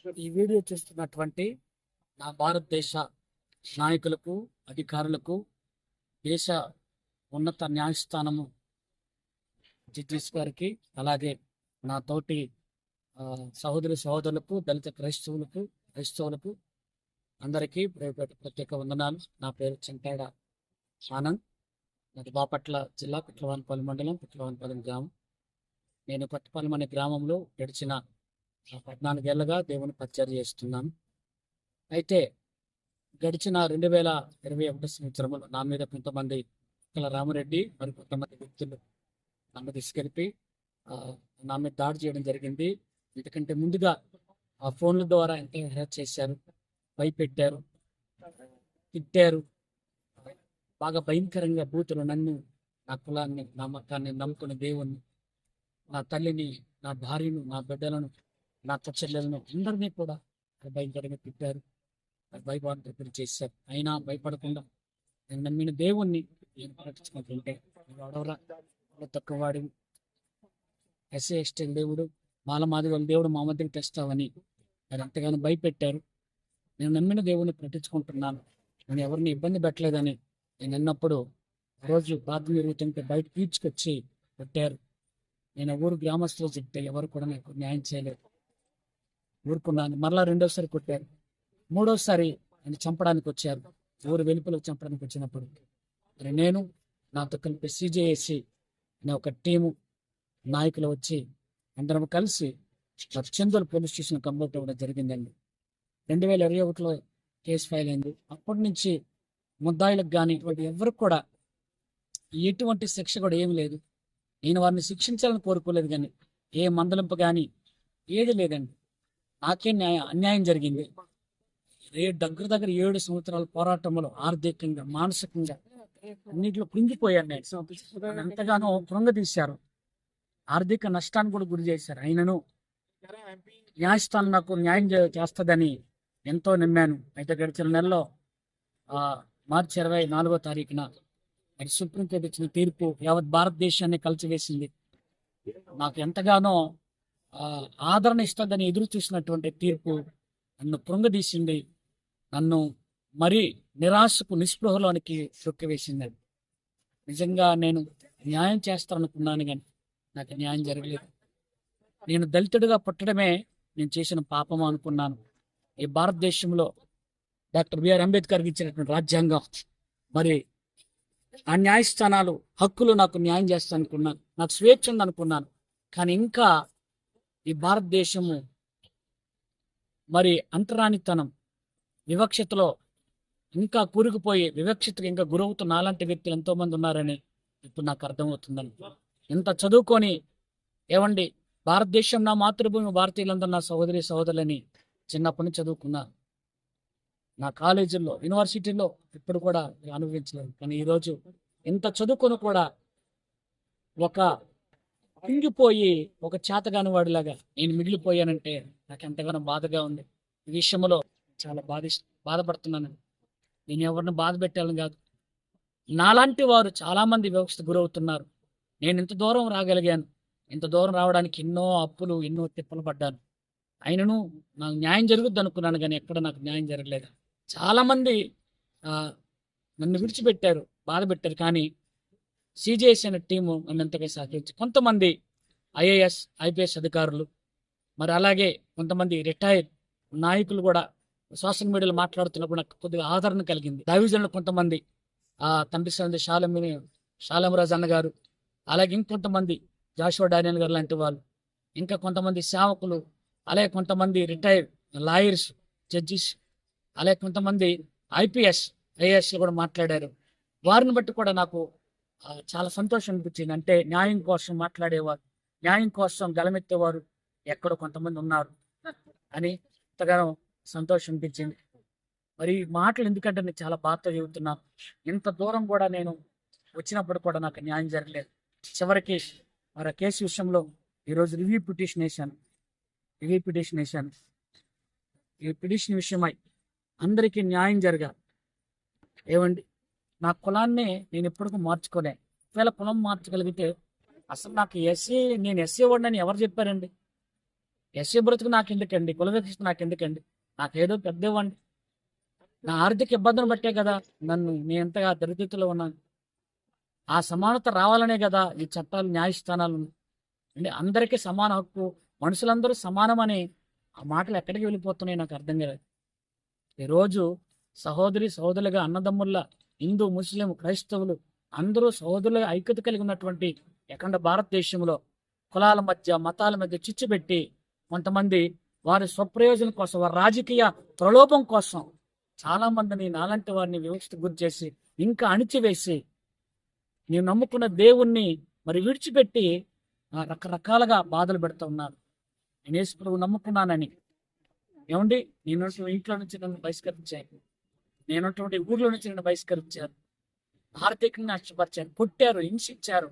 ఈ వీడియో చూస్తున్నటువంటి నా భారతదేశ నాయకులకు, అధికారులకు, దేశ ఉన్నత న్యాయస్థానము జడ్జిస్ గారికి, అలాగే నా తోటి సహోదరులకు, దళిత క్రైస్తవులకు అందరికీ ప్రత్యేక వందనాలు. నా పేరు చెంటాడ ఆనంద్. నాది బాపట్ల జిల్లా పిట్లవానిపల్లి మండలం, పిట్లవానిపల్లి గ్రామం. నేను పట్టుపల్లి అనే గ్రామంలో గడిచిన 14 ఏళ్ళగా దేవుని పరిచర్య చేస్తున్నాను. అయితే గడిచిన 2021 సంవత్సరంలో నా మీద కొంతమంది రామరెడ్డి మరి కొంతమంది వ్యక్తులు నన్ను తీసుకెళ్ళి నా మీద దాడి చేయడం జరిగింది. ఎందుకంటే ముందుగా ఆ ఫోన్ల ద్వారా ఎంతో హెరాస్ చేశారు, భయపెట్టారు, తిట్టారు. బాగా భయంకరంగా బూతులు నన్ను, నా కులాన్ని, నా మతాన్ని నమ్ముకున్న దేవుణ్ణి, నా తల్లిని, నా భార్యను, నా బిడ్డలను, నా చెల్లెలను అందరినీ కూడా భయంకరంగా తిట్టారు, భయభాంతులు చేశారు. అయినా భయపడకుండా నేను నమ్మిన దేవుణ్ణి నేను ప్రకటించుకుంటుంటే వాడవరా తక్కువవాడి ఎస్సీ ఎస్టీ దేవుడు, మాలమాది వాళ్ళ దేవుడు మా మధ్యకి తెస్తావని అది ఎంతగానో భయపెట్టారు. నేను నమ్మిన దేవుణ్ణి ప్రకటించుకుంటున్నాను, నేను ఎవరిని ఇబ్బంది పెట్టలేదని నేను అన్నప్పుడు రోజు ప్రార్థన జరుగుతుంటే బయట తీర్చుకొచ్చి పెట్టారు. నేను ఊరు గ్రామస్తులు చెప్తే ఎవరు కూడా నాకు న్యాయం చేయలేదు, ఊరుకున్నాను. మరలా రెండోసారి కొట్టారు, మూడోసారి ఆయన చంపడానికి వచ్చారు. ఊరు వెలుపలకు చంపడానికి వచ్చినప్పుడు మరి నేను నాతో కలిపి CJSC అనే ఒక టీము నాయకులు వచ్చి అందరం కలిసి చందూరు పోలీస్ స్టేషన్ కంప్లైంట్ ఇవ్వడం జరిగిందండి. 2021లో కేసు ఫైల్ అయింది. అప్పటి నుంచి ముద్దాయిలకు కానీ ఇటువంటి ఎవరికి కూడా ఎటువంటి శిక్ష కూడా ఏమి లేదు. నేను వారిని శిక్షించాలని కోరుకోలేదు, కానీ ఏ మందలింపు కానీ ఏది లేదండి. నాకే అన్యాయం జరిగింది. దగ్గర 7 సంవత్సరాల పోరాటంలో ఆర్థికంగా, మానసికంగా అన్నింటిలో కృంగిపోయాను. నేను ఎంతగానో కృంగదీశారు, ఆర్థిక నష్టాన్ని కూడా గురి చేశారు. అయినను న్యాయస్థానం నాకు న్యాయం చేస్తుందని ఎంతో నమ్మాను. అయితే గడిచిన నెలలో మార్చి 24వ తారీఖున సుప్రీంకోర్టు ఇచ్చిన తీర్పు యావత్ భారతదేశాన్ని కలిసివేసింది. నాకు ఎంతగానో ఆదరణ ఇస్తుందని ఎదురు చూసినటువంటి తీర్పు నన్ను కృంగదీసింది, నన్ను మరీ నిరాశకు, నిస్పృహలోనికి చొక్కివేసింది. నిజంగా నేను న్యాయం చేస్తాననుకున్నాను, కానీ నాకు న్యాయం జరగలేదు. నేను దళితుడిగా పుట్టడమే నేను చేసిన పాపం అనుకున్నాను. ఈ భారతదేశంలో డాక్టర్ బిఆర్ అంబేద్కర్కి ఇచ్చినటువంటి రాజ్యాంగం, మరి ఆ న్యాయస్థానాలు, హక్కులు నాకు న్యాయం చేస్తాననుకున్నాను, నాకు స్వేచ్ఛ ఉందనుకున్నాను. కానీ ఇంకా ఈ భారతదేశము మరి అంటరానితనం, వివక్షతలో ఇంకా కూరుకుపోయి వివక్షతకు ఇంకా గురవుతున్న అలాంటి వ్యక్తులు ఎంతోమంది ఉన్నారని ఇప్పుడు నాకు అర్థమవుతుందని. ఇంత చదువుకొని ఏమండి, భారతదేశం నా మాతృభూమి, భారతీయులందరూ నా సహోదరులని చిన్నప్పటి నుంచి చదువుకున్నా. నా కాలేజీల్లో, యూనివర్సిటీలో ఇప్పుడు కూడా అనుభవించలేదు. కానీ ఈరోజు ఇంత చదువుకొని కూడా ఒక కుంగిపోయి ఒక చేతగాని వాడిలాగా నేను మిగిలిపోయానంటే నాకు ఎంతగానో బాధగా ఉంది. ఈ విషయంలో చాలా బాధపడుతున్నాను. నేను ఎవరిని బాధ పెట్టాలని కాదు, నాలాంటి వారు చాలామంది వివక్షత గురవుతున్నారు. నేను ఇంత దూరం రాగలిగాను. ఇంత దూరం రావడానికి ఎన్నో అప్పులు, ఎన్నో తిప్పలు పడ్డాను. అయినను నాకు న్యాయం జరుగుద్ది అనుకున్నాను, కానీ ఎక్కడ నాకు న్యాయం జరగలేదు. చాలామంది నన్ను విడిచిపెట్టారు, బాధ పెట్టారు. కానీ CJSC అనే టీము నన్ను ఎంతగా సహకరించి, కొంతమంది IAS IPS అధికారులు, మరి అలాగే కొంతమంది రిటైర్డ్ నాయకులు కూడా సోషల్ మీడియాలో మాట్లాడుతున్నప్పుడు నాకు కొద్దిగా ఆదరణ కలిగింది. దైవజనులు కొంతమంది, తండ్రి సంది షాలెంరాజు అన్న గారు, అలాగే ఇంకొంతమంది జాషువా డానియల్ గారు లాంటి వాళ్ళు, ఇంకా కొంతమంది సేవకులు, అలాగే కొంతమంది రిటైర్డ్ లాయర్స్, జడ్జిస్, అలాగే కొంతమంది IAS కూడా మాట్లాడారు. వారిని బట్టి కూడా నాకు చాలా సంతోషం అనిపించింది. అంటే న్యాయం కోసం మాట్లాడేవారు, న్యాయం కోసం గలమెత్తేవారు ఎక్కడో కొంతమంది ఉన్నారు అని ఎంతగానో సంతోషం అనిపించింది. మరి ఈ మాటలు ఎందుకంటే నేను చాలా బాధతో చెబుతున్నాను. ఇంత దూరం కూడా నేను వచ్చినప్పుడు కూడా నాకు న్యాయం జరగలేదు. చివరికి మరి ఆ కేసు విషయంలో ఈరోజు రివ్యూ పిటిషన్ వేశాను. ఈ పిటిషన్ విషయమై అందరికీ న్యాయం జరగాలి. ఏమండి, నా కులాన్ని నేను ఎప్పటికీ మార్చుకోలే. ఒకవేళ కులం మార్చగలిగితే అసలు నాకు నేను ఎస్సీ వాడిని ఎవరు చెప్పారండి? ఎస్సీ బ్రతుకు నాకు ఎందుకండి, కుల వివక్ష నాకు ఎందుకండి, నాకేదో పెద్ద ఇవ్వండి. నా ఆర్థిక ఇబ్బందులు బట్టే కదా నేను ఎంతగా దరిద్రతలో ఉన్నాను. ఆ సమానత రావాలనే కదా ఈ చట్టాలు, న్యాయస్థానాలు అంటే అందరికీ సమాన హక్కు, మనుషులందరూ సమానమని ఆ మాటలు ఎక్కడికి వెళ్ళిపోతున్నాయి నాకు అర్థం కాలేదు. ఈరోజు సహోదరులుగా, అన్నదమ్ముల్లా, హిందూ, ముస్లిం, క్రైస్తవులు అందరూ సహోదరులుగా ఐక్యత కలిగి ఉన్నటువంటి అఖండ భారతదేశంలో కులాల మధ్య, మతాల మధ్య చిచ్చు పెట్టి కొంతమంది వారి స్వప్రయోజనం కోసం, వారి రాజకీయ ప్రలోభం కోసం చాలా మందిని, నాలాంటి వారిని వివక్షకు గురి చేసి, ఇంకా అణిచివేసి, నేను నమ్ముకున్న దేవుణ్ణి మరి విడిచిపెట్టి రకరకాలుగా బాధలు పెడుతూ ఉన్నారు. నేను యేసు ప్రభువు నమ్ముకున్నానని, ఏమండి, నేను ఇంట్లో నుంచి నన్ను బహిష్కరించాను, నేనున్నటువంటి ఊర్లో నుంచి నన్ను బహిష్కరించారు, ఆర్థికంగా నష్టపరిచారు, కొట్టారు, హింసించారు,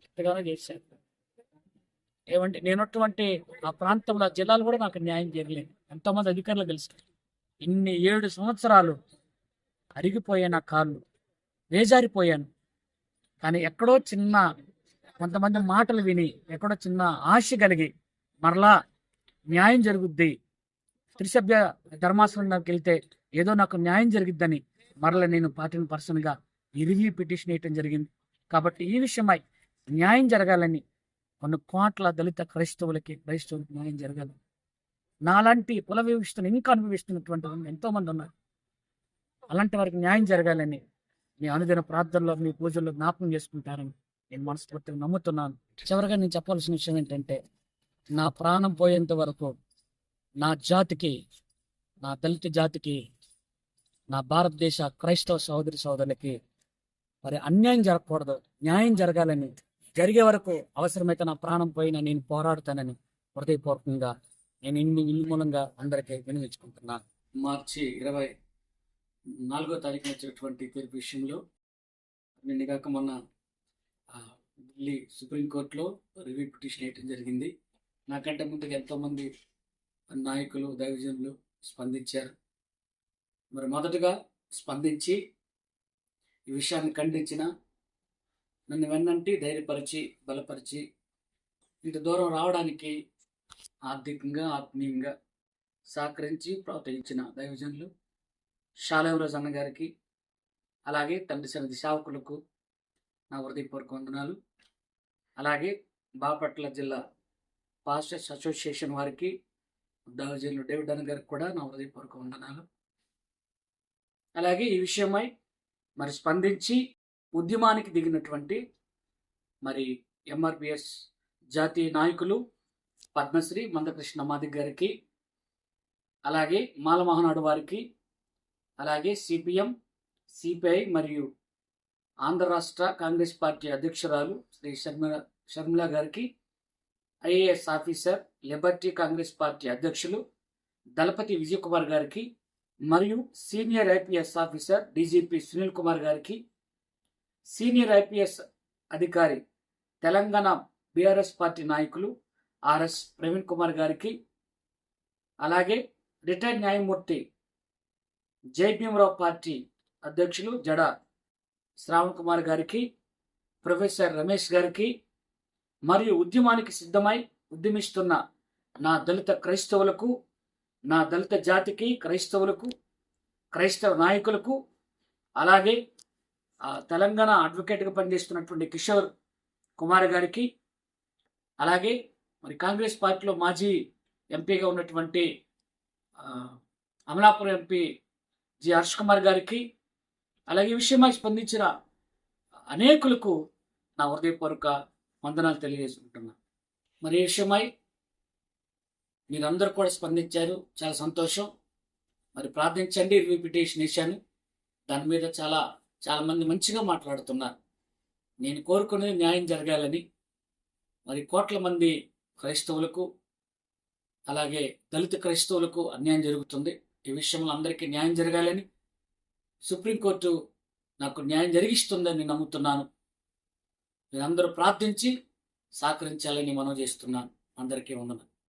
ఎంతగానో చేశారు. ఏమంటే నేనున్నటువంటి ఆ ప్రాంతంలో, జిల్లాలు కూడా నాకు న్యాయం చేయలేదు. ఎంతోమంది అధికారులు కలిసి ఇన్ని 7 సంవత్సరాలు అరిగిపోయాను, నా కాళ్ళు వేజారిపోయాను. కానీ ఎక్కడో చిన్న కొంతమంది మాటలు విని, ఎక్కడో చిన్న ఆశ కలిగి మరలా న్యాయం జరుగుద్ది, త్రిసభ్య ధర్మాసనంలోకి వెళ్తే ఏదో నాకు న్యాయం జరిగిద్దని మరలా నేను 14% ఈ రివ్యూ పిటిషన్ వేయటం జరిగింది. కాబట్టి ఈ విషయమై న్యాయం జరగాలని, కొన్ని కోట్ల దళిత క్రైస్తవులకి న్యాయం జరగాలి. నాలాంటి కుల వివక్షను ఇంకా అనుభవిస్తున్నటువంటి ఎంతోమంది ఉన్నారు. అలాంటి వారికి న్యాయం జరగాలని మీ అనుదిన ప్రార్థనలో, మీ పూజల్లో జ్ఞాపకం చేసుకుంటారని నేను మనస్ఫూర్తిగా నమ్ముతున్నాను. చివరిగా నేను చెప్పాల్సిన విషయం ఏంటంటే, నా ప్రాణం పోయేంత వరకు నా జాతికి, నా దళిత జాతికి, నా భారతదేశ క్రైస్తవ సోదరులకి మరి అన్యాయం జరగకూడదు, న్యాయం జరగాలని, జరిగే వరకు అవసరమైతే నా ప్రాణం పోయినా నేను పోరాడుతానని హృదయపూర్వకంగా నేను ఇల్లు మూలంగా అందరికీ వినియోగించుకుంటున్నాను. మార్చి 24వ తారీఖున వచ్చినటువంటి తీర్పు విషయంలో నిన్నగాక మొన్న ఢిల్లీ సుప్రీంకోర్టులో రివ్యూ పిటిషన్ వేయటం జరిగింది. నాకంటే ముందుగా ఎంతోమంది నాయకులు, దైవజనులు స్పందించారు. మరి మొదటగా స్పందించి ఈ విషయాన్ని ఖండించిన, నన్ను వెన్నంటి ధైర్యపరిచి, బలపరిచి ఇంత దూరం రావడానికి ఆర్థికంగా, ఆత్మీయంగా సహకరించి ప్రోత్సహించిన దైవజనులు షాలేంరాజు అన్న గారికి, అలాగే తండ్రి సన్నిధి సేవకులకు నా హృదయపూర్వక వందనాలు. అలాగే బాపట్ల జిల్లా పాస్టర్స్ అసోసియేషన్ వారికి, దైవజనులు డేవిడ్ అన్న గారికి కూడా నా హృదయపూర్వక వందనాలు. అలాగే ఈ విషయమై మరి స్పందించి ఉద్యమానికి దిగినటువంటి మరి ఎంఆర్పిఎస్ జాతీయ నాయకులు పద్మశ్రీ మందకృష్ణ మాదిగ గారికి, అలాగే మాల మహానాడు వారికి, అలాగే సిపిఎం, సిపిఐ మరియు ఆంధ్ర రాష్ట్ర కాంగ్రెస్ పార్టీ అధ్యక్షురాలు శ్రీ షర్మిల గారికి, IAS officer, Liberty Congress party అధ్యక్షులు దళపతి విజయ్ కుమార్ గారికి, మరియు senior IPS officer DGP Sunil Kumar గారికి, సీనియర్ ఐపీఎస్ అధికారి తెలంగాణ బీఆర్ఎస్ పార్టీ నాయకులు ఆర్ఎస్ ప్రవీణ్ కుమార్ గారికి, అలాగే రిటైర్డ్ న్యాయమూర్తి జైభీమరావు పార్టీ అధ్యక్షులు జడ శ్రావణ్ కుమార్ గారికి, ప్రొఫెసర్ రమేష్ గారికి, మరియు ఉద్యమానికి సిద్ధమై ఉద్యమిస్తున్న నా దళిత క్రైస్తవులకు, నా దళిత జాతికి, క్రైస్తవులకు, క్రైస్తవ నాయకులకు, అలాగే తెలంగాణ అడ్వకేట్గా పనిచేస్తున్నటువంటి కిషోర్ కుమార్ గారికి, అలాగే మరి కాంగ్రెస్ పార్టీలో మాజీ ఎంపీగా ఉన్నటువంటి అమలాపురం ఎంపీ జి హర్ష్ కుమార్ గారికి, అలాగే ఈ విషయమై స్పందించిన అనేకులకు నా హృదయపూర్వక వందనాలు తెలియజేసుకుంటున్నా. మరి ఈ విషయమై మీరందరూ కూడా స్పందించారు, చాలా సంతోషం. మరి ప్రార్థించండి. రివ్యూ పిటిషన్ వేశాను, దాని మీద చాలా మంది మంచిగా మాట్లాడుతున్నారు. నేను కోరుకునేది న్యాయం జరగాలని. మరి కోట్ల మంది క్రైస్తవులకు, అలాగే దళిత క్రైస్తవులకు అన్యాయం జరుగుతుంది. ఈ విషయంలో అందరికీ న్యాయం జరగాలని, సుప్రీంకోర్టు నాకు న్యాయం జరిగిస్తుందని నమ్ముతున్నాను. మీరందరూ ప్రార్థించి సహకరించాలని మనవి చేస్తున్నాను. అందరికీ వందనాలు.